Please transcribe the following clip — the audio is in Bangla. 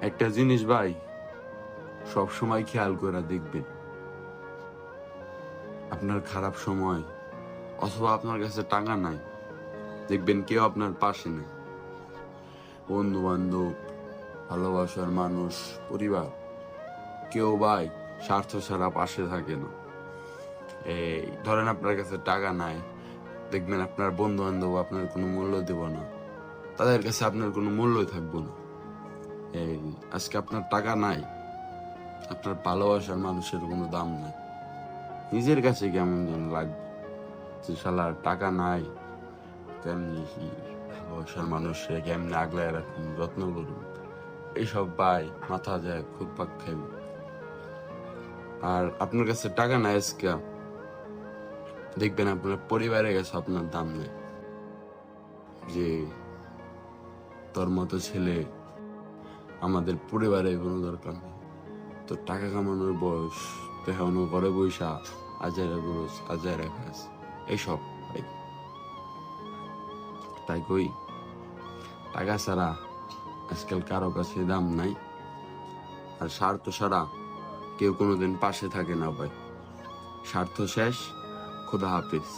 একটা জিনিস ভাই সব সময় খেয়াল করে দেখবেন, আপনার খারাপ সময় অথবা আপনার কাছে টাকা নাই, দেখবেন কেউ আপনার পাশে নেই। বন্ধু বান্ধব, ভালোবাসার মানুষ, পরিবার, কেউ ভাই স্বার্থ ছাড়া পাশে থাকে না। এই ধরেন আপনার কাছে টাকা নাই, দেখবেন আপনার বন্ধু বান্ধব আপনার কোনো মূল্য দেব না, তাদের কাছে আপনার কোনো মূল্যই থাকবো না। এই আজকে আপনার টাকা নাই, আপনার ভালোবাসার মানুষের কোনো দাম নাই। নিজের কাছে কেমন যেন লাগবে যে শালার টাকা নাই, কেমনি কি ভালোবাসার মানুষে কেমনি আগলায় রাখুন, যত্ন করুন, এইসব ভাই মাথা যায় খুব পাক খাইব। আর আপনার কাছে টাকা নাই আজকে, দেখবেন আপনার পরিবারের কাছে আপনার দাম নেই। যে তোর মতো ছেলে আমাদের পরিবারে কোনো দরকার নেই, তো টাকা কামানোর বয়স দেখানো, ঘরে বৈশা আজারে বরস আজারে খাস, এইসব ভাই। তাই কই, টাকা ছাড়া আজকাল কারো কাছে দাম নাই, আর স্বার্থ ছাড়া কেউ কোনোদিন পাশে থাকে না ভাই। স্বার্থ শেষ, খোদা হাফিজ।